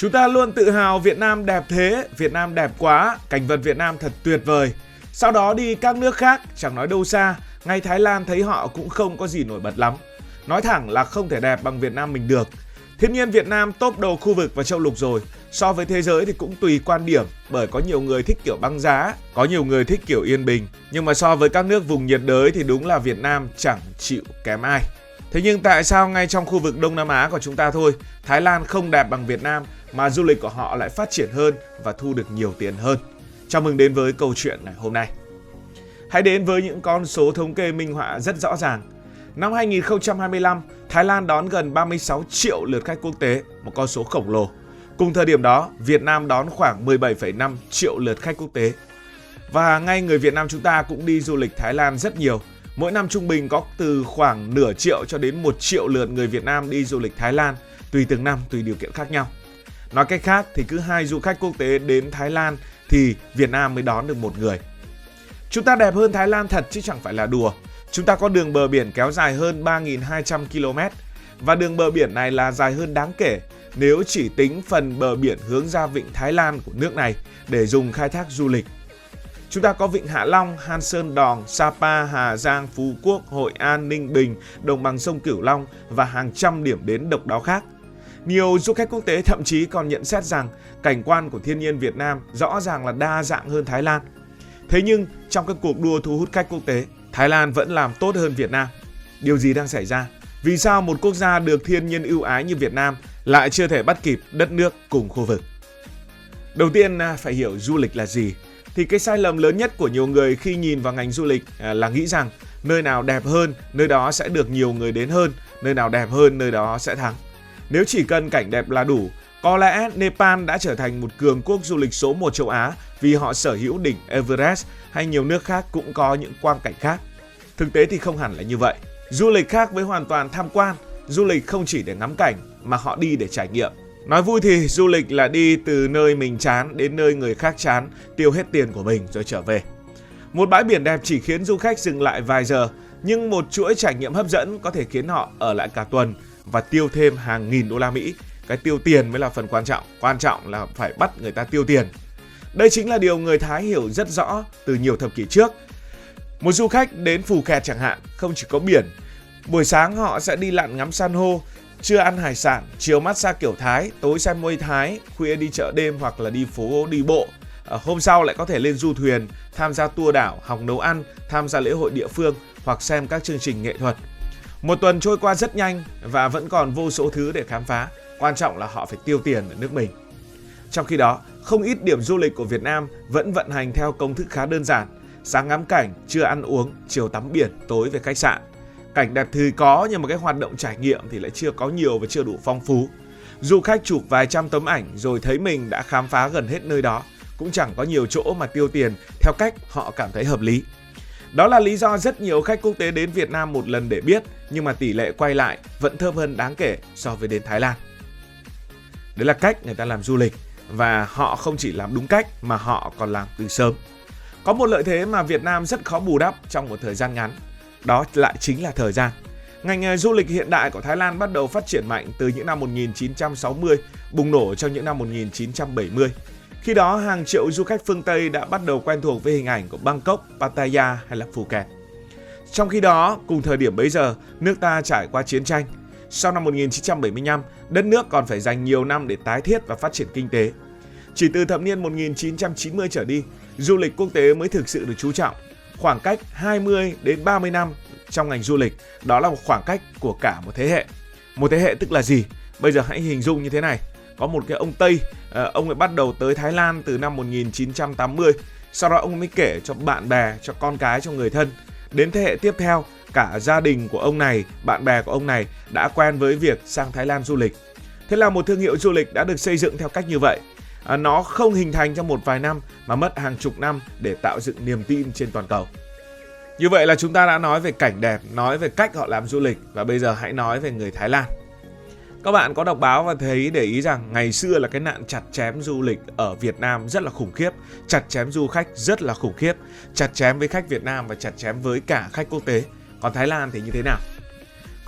Chúng ta luôn tự hào Việt Nam đẹp thế, Việt Nam đẹp quá, cảnh vật Việt Nam thật tuyệt vời. Sau đó đi các nước khác, chẳng nói đâu xa, ngay Thái Lan thấy họ cũng không có gì nổi bật lắm. Nói thẳng là không thể đẹp bằng Việt Nam mình được. Thiên nhiên Việt Nam top đầu khu vực và châu lục rồi. So với thế giới thì cũng tùy quan điểm, bởi có nhiều người thích kiểu băng giá, có nhiều người thích kiểu yên bình. Nhưng mà so với các nước vùng nhiệt đới thì đúng là Việt Nam chẳng chịu kém ai. Thế nhưng tại sao ngay trong khu vực Đông Nam Á của chúng ta thôi, Thái Lan không đẹp bằng Việt Nam mà du lịch của họ lại phát triển hơn và thu được nhiều tiền hơn? Chào mừng đến với câu chuyện ngày hôm nay. Hãy đến với những con số thống kê minh họa rất rõ ràng. Năm 2025, Thái Lan đón gần 36 triệu lượt khách quốc tế, một con số khổng lồ. Cùng thời điểm đó, Việt Nam đón khoảng 17,5 triệu lượt khách quốc tế. Và ngay người Việt Nam chúng ta cũng đi du lịch Thái Lan rất nhiều. Mỗi năm trung bình có từ khoảng nửa triệu cho đến 1 triệu lượt người Việt Nam đi du lịch Thái Lan, tùy từng năm, tùy điều kiện khác nhau. Nói cách khác thì cứ 2 du khách quốc tế đến Thái Lan thì Việt Nam mới đón được 1 người. Chúng ta đẹp hơn Thái Lan thật chứ chẳng phải là đùa. Chúng ta có đường bờ biển kéo dài hơn 3.200 km và đường bờ biển này là dài hơn đáng kể nếu chỉ tính phần bờ biển hướng ra vịnh Thái Lan của nước này để dùng khai thác du lịch. Chúng ta có vịnh Hạ Long, Han Sơn Đòn, Sapa, Hà Giang, Phú Quốc, Hội An, Ninh Bình, đồng bằng sông Cửu Long và hàng trăm điểm đến độc đáo khác. Nhiều du khách quốc tế thậm chí còn nhận xét rằng cảnh quan của thiên nhiên Việt Nam rõ ràng là đa dạng hơn Thái Lan. Thế nhưng trong các cuộc đua thu hút khách quốc tế, Thái Lan vẫn làm tốt hơn Việt Nam. Điều gì đang xảy ra? Vì sao một quốc gia được thiên nhiên ưu ái như Việt Nam lại chưa thể bắt kịp đất nước cùng khu vực? Đầu tiên phải hiểu du lịch là gì. Thì cái sai lầm lớn nhất của nhiều người khi nhìn vào ngành du lịch là nghĩ rằng nơi nào đẹp hơn, nơi đó sẽ được nhiều người đến hơn, nơi nào đẹp hơn, nơi đó sẽ thắng. Nếu chỉ cần cảnh đẹp là đủ, có lẽ Nepal đã trở thành một cường quốc du lịch số 1 châu Á vì họ sở hữu đỉnh Everest, hay nhiều nước khác cũng có những quang cảnh khác. Thực tế thì không hẳn là như vậy. Du lịch khác với hoàn toàn tham quan, du lịch không chỉ để ngắm cảnh mà họ đi để trải nghiệm. Nói vui thì du lịch là đi từ nơi mình chán đến nơi người khác chán, tiêu hết tiền của mình rồi trở về. Một bãi biển đẹp chỉ khiến du khách dừng lại vài giờ, nhưng một chuỗi trải nghiệm hấp dẫn có thể khiến họ ở lại cả tuần và tiêu thêm hàng nghìn đô la Mỹ. Cái tiêu tiền mới là phần quan trọng là phải bắt người ta tiêu tiền. Đây chính là điều người Thái hiểu rất rõ từ nhiều thập kỷ trước. Một du khách đến Phuket chẳng hạn, không chỉ có biển. Buổi sáng họ sẽ đi lặn ngắm san hô, trưa ăn hải sản, chiều massage kiểu Thái, tối xem Muay Thái, khuya đi chợ đêm hoặc là đi phố đi bộ. Hôm sau lại có thể lên du thuyền, tham gia tour đảo, học nấu ăn, tham gia lễ hội địa phương hoặc xem các chương trình nghệ thuật. Một tuần trôi qua rất nhanh và vẫn còn vô số thứ để khám phá. Quan trọng là họ phải tiêu tiền ở nước mình. Trong khi đó, không ít điểm du lịch của Việt Nam vẫn vận hành theo công thức khá đơn giản. Sáng ngắm cảnh, trưa ăn uống, chiều tắm biển, tối về khách sạn. Cảnh đẹp thì có nhưng mà cái hoạt động trải nghiệm thì lại chưa có nhiều và chưa đủ phong phú. Du khách chụp vài trăm tấm ảnh rồi thấy mình đã khám phá gần hết nơi đó. Cũng chẳng có nhiều chỗ mà tiêu tiền theo cách họ cảm thấy hợp lý. Đó là lý do rất nhiều khách quốc tế đến Việt Nam một lần để biết, nhưng mà tỷ lệ quay lại vẫn thấp hơn đáng kể so với đến Thái Lan. Đấy là cách người ta làm du lịch, và họ không chỉ làm đúng cách mà họ còn làm từ sớm. Có một lợi thế mà Việt Nam rất khó bù đắp trong một thời gian ngắn, đó lại chính là thời gian. Ngành du lịch hiện đại của Thái Lan bắt đầu phát triển mạnh từ những năm 1960, bùng nổ trong những năm 1970. Khi đó, hàng triệu du khách phương Tây đã bắt đầu quen thuộc với hình ảnh của Bangkok, Pattaya hay là Phuket. Trong khi đó, cùng thời điểm bấy giờ, nước ta trải qua chiến tranh. Sau năm 1975, đất nước còn phải dành nhiều năm để tái thiết và phát triển kinh tế. Chỉ từ thập niên 1990 trở đi, du lịch quốc tế mới thực sự được chú trọng. Khoảng cách 20 đến 30 năm trong ngành du lịch, đó là một khoảng cách của cả một thế hệ. Một thế hệ tức là gì? Bây giờ hãy hình dung như thế này. Có một cái ông Tây, ông ấy bắt đầu tới Thái Lan từ năm 1980. Sau đó ông mới kể cho bạn bè, cho con cái, cho người thân. Đến thế hệ tiếp theo, cả gia đình của ông này, bạn bè của ông này đã quen với việc sang Thái Lan du lịch. Thế là một thương hiệu du lịch đã được xây dựng theo cách như vậy. Nó không hình thành trong một vài năm mà mất hàng chục năm để tạo dựng niềm tin trên toàn cầu. Như vậy là chúng ta đã nói về cảnh đẹp, nói về cách họ làm du lịch, và bây giờ hãy nói về người Thái Lan. Các bạn có đọc báo và thấy để ý rằng ngày xưa là cái nạn chặt chém du lịch ở Việt Nam rất là khủng khiếp, chặt chém du khách rất là khủng khiếp, chặt chém với khách Việt Nam và chặt chém với cả khách quốc tế. Còn Thái Lan thì như thế nào?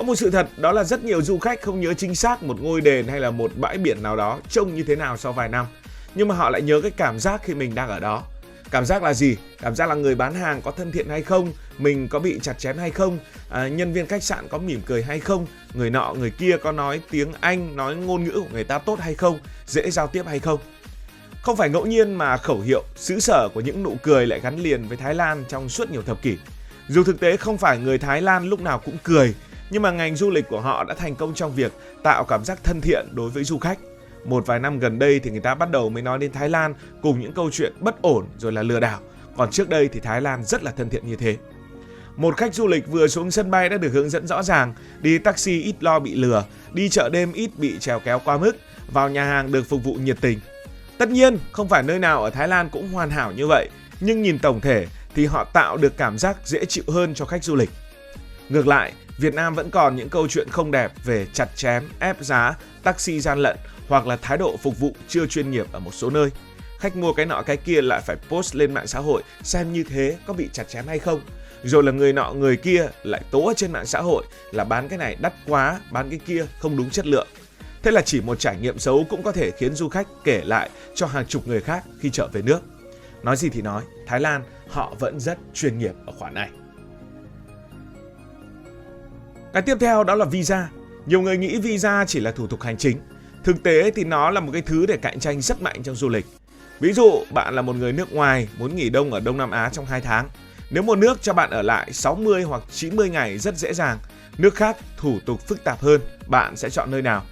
Có một sự thật đó là rất nhiều du khách không nhớ chính xác một ngôi đền hay là một bãi biển nào đó trông như thế nào sau vài năm, nhưng mà họ lại nhớ cái cảm giác khi mình đang ở đó. Cảm giác là gì? Cảm giác là người bán hàng có thân thiện hay không? Mình có bị chặt chém hay không? Nhân viên khách sạn có mỉm cười hay không? Người nọ người kia có nói tiếng Anh, nói ngôn ngữ của người ta tốt hay không? Dễ giao tiếp hay không? Không phải ngẫu nhiên mà khẩu hiệu xứ sở của những nụ cười lại gắn liền với Thái Lan trong suốt nhiều thập kỷ. Dù thực tế không phải người Thái Lan lúc nào cũng cười, nhưng mà ngành du lịch của họ đã thành công trong việc tạo cảm giác thân thiện đối với du khách. Một vài năm gần đây thì người ta bắt đầu mới nói đến Thái Lan cùng những câu chuyện bất ổn rồi là lừa đảo. Còn trước đây thì Thái Lan rất là thân thiện như thế. Một khách du lịch vừa xuống sân bay đã được hướng dẫn rõ ràng, đi taxi ít lo bị lừa, đi chợ đêm ít bị chèo kéo quá mức, vào nhà hàng được phục vụ nhiệt tình. Tất nhiên, không phải nơi nào ở Thái Lan cũng hoàn hảo như vậy, nhưng nhìn tổng thể thì họ tạo được cảm giác dễ chịu hơn cho khách du lịch. Ngược lại, Việt Nam vẫn còn những câu chuyện không đẹp về chặt chém, ép giá, taxi gian lận hoặc là thái độ phục vụ chưa chuyên nghiệp ở một số nơi. Khách mua cái nọ cái kia lại phải post lên mạng xã hội xem như thế có bị chặt chém hay không. Rồi là người nọ người kia lại tố ở trên mạng xã hội là bán cái này đắt quá, bán cái kia không đúng chất lượng. Thế là chỉ một trải nghiệm xấu cũng có thể khiến du khách kể lại cho hàng chục người khác khi trở về nước. Nói gì thì nói, Thái Lan họ vẫn rất chuyên nghiệp ở khoản này. Cái tiếp theo đó là visa. Nhiều người nghĩ visa chỉ là thủ tục hành chính. Thực tế thì nó là một cái thứ để cạnh tranh rất mạnh trong du lịch. Ví dụ bạn là một người nước ngoài muốn nghỉ đông ở Đông Nam Á trong 2 tháng. Nếu một nước cho bạn ở lại 60 hoặc 90 ngày rất dễ dàng, nước khác thủ tục phức tạp hơn, bạn sẽ chọn nơi nào?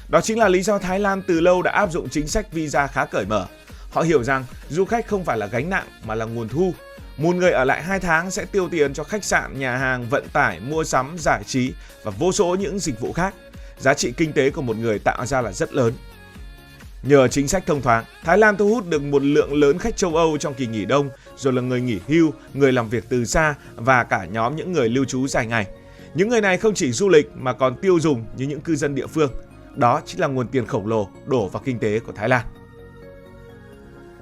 Đó chính là lý do Thái Lan từ lâu đã áp dụng chính sách visa khá cởi mở. Họ hiểu rằng du khách không phải là gánh nặng mà là nguồn thu. Một người ở lại 2 tháng sẽ tiêu tiền cho khách sạn, nhà hàng, vận tải, mua sắm, giải trí và vô số những dịch vụ khác. Giá trị kinh tế của một người tạo ra là rất lớn. Nhờ chính sách thông thoáng, Thái Lan thu hút được một lượng lớn khách châu Âu trong kỳ nghỉ đông, rồi là người nghỉ hưu, người làm việc từ xa và cả nhóm những người lưu trú dài ngày. Những người này không chỉ du lịch mà còn tiêu dùng như những cư dân địa phương. Đó chính là nguồn tiền khổng lồ đổ vào kinh tế của Thái Lan.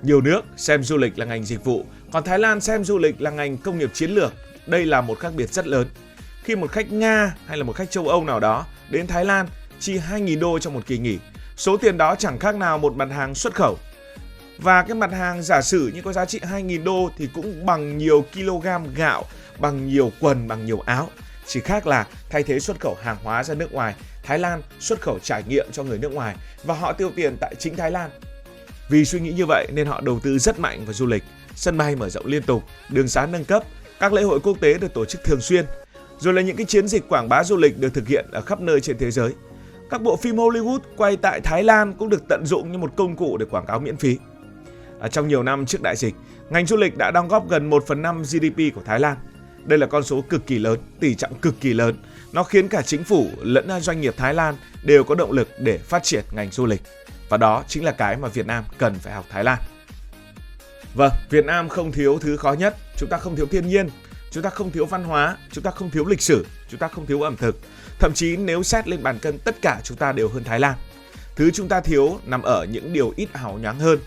Nhiều nước xem du lịch là ngành dịch vụ, còn Thái Lan xem du lịch là ngành công nghiệp chiến lược. Đây là một khác biệt rất lớn. Khi một khách Nga hay là một khách châu Âu nào đó đến Thái Lan chi 2.000 đô trong một kỳ nghỉ, số tiền đó chẳng khác nào một mặt hàng xuất khẩu. Và cái mặt hàng giả sử như có giá trị 2.000 đô thì cũng bằng nhiều kg gạo, bằng nhiều quần, bằng nhiều áo. Chỉ khác là thay thế xuất khẩu hàng hóa ra nước ngoài, Thái Lan xuất khẩu trải nghiệm cho người nước ngoài và họ tiêu tiền tại chính Thái Lan. Vì suy nghĩ như vậy nên họ đầu tư rất mạnh vào du lịch, sân bay mở rộng liên tục, đường xá nâng cấp, các lễ hội quốc tế được tổ chức thường xuyên, rồi là những cái chiến dịch quảng bá du lịch được thực hiện ở khắp nơi trên thế giới. Các bộ phim Hollywood quay tại Thái Lan cũng được tận dụng như một công cụ để quảng cáo miễn phí. Trong nhiều năm trước đại dịch, ngành du lịch đã đóng góp gần 1/5 GDP của Thái Lan. Đây là con số cực kỳ lớn, tỷ trọng cực kỳ lớn. Nó khiến cả chính phủ lẫn doanh nghiệp Thái Lan đều có động lực để phát triển ngành du lịch. Và đó chính là cái mà Việt Nam cần phải học Thái Lan. Vâng, Việt Nam không thiếu thứ khó nhất. Chúng ta không thiếu thiên nhiên, chúng ta không thiếu văn hóa, chúng ta không thiếu lịch sử, chúng ta không thiếu ẩm thực. Thậm chí nếu xét lên bàn cân tất cả chúng ta đều hơn Thái Lan. Thứ chúng ta thiếu nằm ở những điều ít hào nhoáng hơn.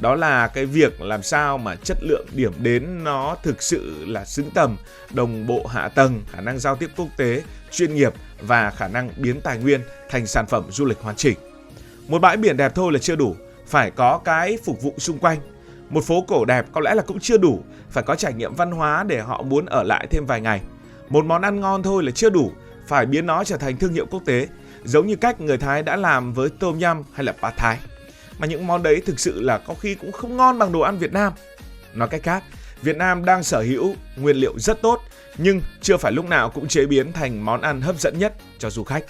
Đó là cái việc làm sao mà chất lượng điểm đến nó thực sự là xứng tầm, đồng bộ hạ tầng, khả năng giao tiếp quốc tế, chuyên nghiệp và khả năng biến tài nguyên thành sản phẩm du lịch hoàn chỉnh. Một bãi biển đẹp thôi là chưa đủ, phải có cái phục vụ xung quanh. Một phố cổ đẹp có lẽ là cũng chưa đủ, phải có trải nghiệm văn hóa để họ muốn ở lại thêm vài ngày. Một món ăn ngon thôi là chưa đủ, phải biến nó trở thành thương hiệu quốc tế, giống như cách người Thái đã làm với tôm yum hay là pad Thái. Mà những món đấy thực sự là có khi cũng không ngon bằng đồ ăn Việt Nam. Nói cách khác, Việt Nam đang sở hữu nguyên liệu rất tốt, nhưng chưa phải lúc nào cũng chế biến thành món ăn hấp dẫn nhất cho du khách.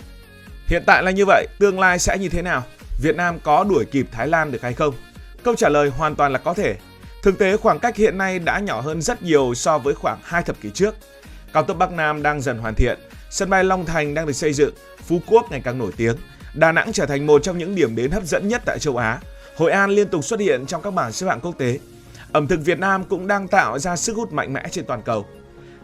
Hiện tại là như vậy, tương lai sẽ như thế nào? Việt Nam có đuổi kịp Thái Lan được hay không? Câu trả lời hoàn toàn là có thể. Thực tế khoảng cách hiện nay đã nhỏ hơn rất nhiều so với khoảng 2 thập kỷ trước. Cao tốc Bắc Nam đang dần hoàn thiện, sân bay Long Thành đang được xây dựng, Phú Quốc ngày càng nổi tiếng, Đà Nẵng trở thành một trong những điểm đến hấp dẫn nhất tại châu Á, Hội An liên tục xuất hiện trong các bảng xếp hạng quốc tế. Ẩm thực Việt Nam cũng đang tạo ra sức hút mạnh mẽ trên toàn cầu.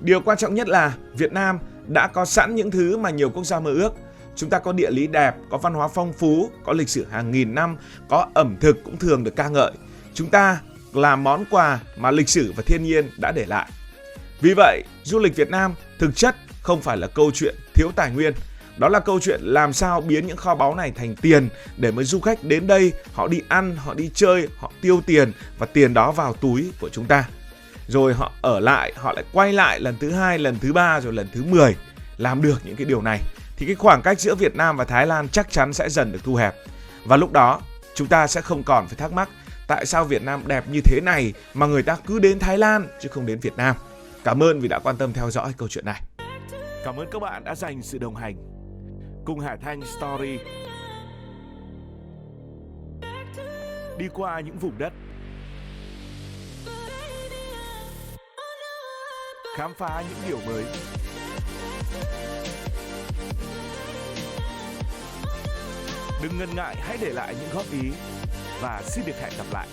Điều quan trọng nhất là Việt Nam đã có sẵn những thứ mà nhiều quốc gia mơ ước. Chúng ta có địa lý đẹp, có văn hóa phong phú, có lịch sử hàng nghìn năm, có ẩm thực cũng thường được ca ngợi. Chúng ta là món quà mà lịch sử và thiên nhiên đã để lại. Vì vậy, du lịch Việt Nam thực chất không phải là câu chuyện thiếu tài nguyên, Đó là câu chuyện làm sao biến những kho báu này thành tiền để mới du khách đến đây, họ đi ăn, họ đi chơi, họ tiêu tiền và tiền đó vào túi của chúng ta. Rồi họ ở lại, họ lại quay lại lần thứ 2, lần thứ 3 rồi lần thứ 10. Làm được những cái điều này thì cái khoảng cách giữa Việt Nam và Thái Lan chắc chắn sẽ dần được thu hẹp. Và lúc đó chúng ta sẽ không còn phải thắc mắc tại sao Việt Nam đẹp như thế này mà người ta cứ đến Thái Lan chứ không đến Việt Nam. Cảm ơn vì đã quan tâm theo dõi câu chuyện này. Cảm ơn các bạn đã dành sự đồng hành cùng Hải Thanh Story. Đi qua những vùng đất, khám phá những điều mới. Đừng ngần ngại, hãy để lại những góp ý và xin được hẹn gặp lại.